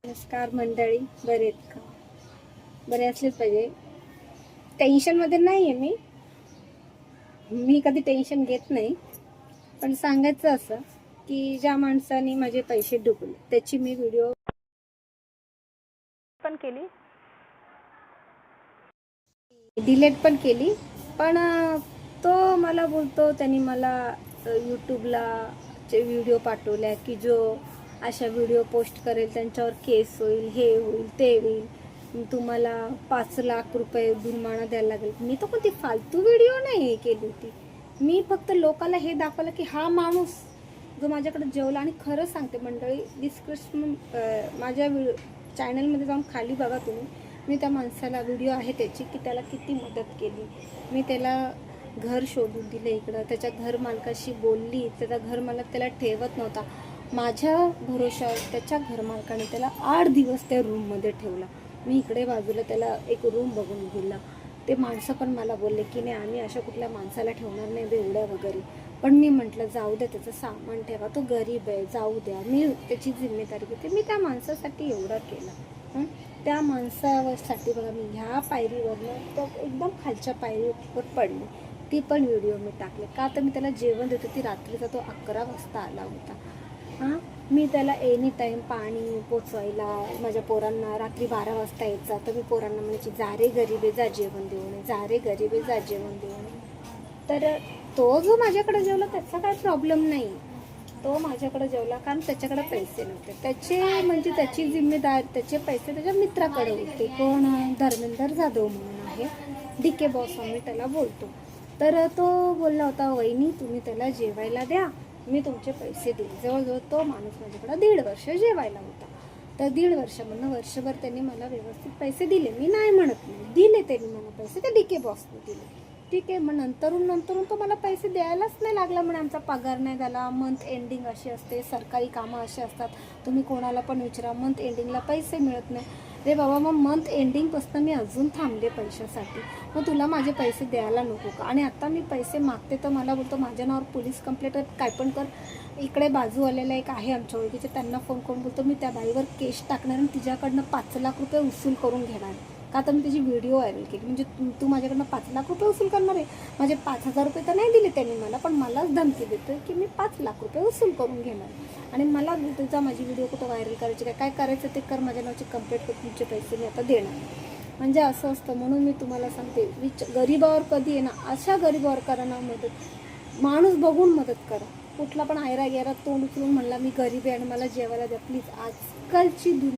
नमस्कार मंडळी, बरे आहेत का? बरे असलेच पाहिजे. टेन्शनमध्ये नाही आहे मी कधी टेन्शन घेत नाही. पण सांगायचं असं की ज्या माणसाने माझे पैसे डुबले त्याची मी व्हिडिओ पण केली, डिलीट पण केली. पण तो मला बोलतो, त्यांनी मला यूट्यूबला व्हिडिओ पाठवल्या की जो अशा व्हिडिओ पोस्ट करेल त्यांच्यावर केस होईल, हे होईल, ते होईल, तुम्हाला 5 लाख रुपये जुर्माना द्यायला लागेल. मी तर कोणती फालतू व्हिडिओ नाही केली होती. मी फक्त लोकाला हे दाखवलं की हा माणूस जो माझ्याकडे जेवला. आणि खरं सांगते मंडळी, डिस्क्रिप्शन माझ्या चॅनलमध्ये जाऊन खाली बघा तुम्ही, मी त्या माणसाला व्हिडिओ आहे त्याची की त्याला किती मदत केली. मी त्याला घर शोधून दिलं इकडं, त्याच्या घर मालकाशी बोलली. त्याचा घर मालक त्याला ठेवत नव्हता. माझ्या भरोशावर त्याच्या घरमालकाने त्याला 8 दिवस त्या रूममध्ये ठेवला. मी इकडे बाजूला त्याला एक रूम बघून दिला. ते माणसं पण मला बोलले की नाही, आम्ही अशा कुठल्या माणसाला ठेवणार नाही बेवड्या वगैरे. पण मी म्हटलं जाऊ द्या, त्याचं सामान ठेवा, तो गरीब आहे, जाऊ द्या, मी त्याची जिम्मेदारी घेते. मी त्या माणसासाठी एवढा केला. त्या माणसासाठी बघा, मी ह्या पायरीवरनं तो एकदम खालच्या पायरीवर पडली. ती पण व्हिडिओ मी टाकले. का तर मी त्याला जेवण देतो, ती रात्रीचा तो 11 वाजता आला होता. मी त्याला एनी टाईम पाणी पोचवायला, माझ्या पोरांना रात्री 12 वाजता यायचा तर मी पोरांना म्हणायची जा रे गरीबे जा जेवण देऊ नये, जा रे गरीबे जा जेवण देऊ नये. तर तो जो माझ्याकडे जेवला त्याचा काय प्रॉब्लेम नाही. तो माझ्याकडे जेवला कारण त्याच्याकडे पैसे नव्हते. त्याचे म्हणजे त्याची जिम्मेदारी, त्याचे पैसे त्याच्या मित्राकडे होते. कोण, धर्मेंद्र जाधव म्हणून आहे, DK बॉस आम्ही त्याला बोलतो. तर तो बोलला होता वहिनी तुम्ही त्याला जेवायला द्या, मी तुमचे पैसे देईन. जवळजवळ तो माणूस माझ्याकडे 1.5 वर्ष जेवायला होता. तर 1.5 वर्षामधनं वर्षभर त्यांनी मला व्यवस्थित पैसे दिले. मी नाही म्हणत नाही, दिले त्यांनी मला पैसे, ते DK बॉसने दिले. ठीक आहे. मग नंतरून तो मला पैसे द्यायलाच नाही लागला. म्हणे आमचा पगार नाही झाला, मंथ एंडिंग अशी असते, सरकारी कामं अशी असतात, तुम्ही कोणाला पण विचारा, मंथ एंडिंगला पैसे मिळत नाही. रे बाबा, मग मंथ एंडिंगपासून मी अजून थांबले पैशासाठी. मग तुला माझे पैसे द्यायला नको का? आणि आता मी पैसे मागते तर मला बोलतो माझ्या नावावर पोलीस कंप्लेंट काय पण कर. इकडे बाजूवाल्याला एक आहे आमच्या ओळखीचे, त्यांना फोन करून बोलतो मी त्या बाईवर केस टाकणार आणि तिच्याकडनं 5 लाख रुपये वसूल करून घेणार. का तर मी त्याची व्हिडिओ व्हायरल केली. म्हणजे तू माझ्याकडनं 5 लाख रुपये वसूल करणार आहे. माझे 5,000 रुपये तर नाही दिले त्यांनी मला, पण मलाच धमकी देतोय की मी 5 लाख रुपये वसूल करून घेणार. आणि मला तुझा माझी व्हिडिओ कुठं व्हायरल करायची काय करायचं ते कर, माझ्या नावाची कंप्लेंट कर, तुमचे पैसे मी आता देणार. म्हणजे असं असतं. म्हणून मी तुम्हाला सांगते, गरीबावर कधी आहे ना, अशा गरीबावर करा ना मदत, माणूस बघून मदत करा. कुठला पण आयरा गेरा तोंड उचलून म्हणला मी गरीब आहे आणि मला जेवायला द्या, प्लीज. आजकालची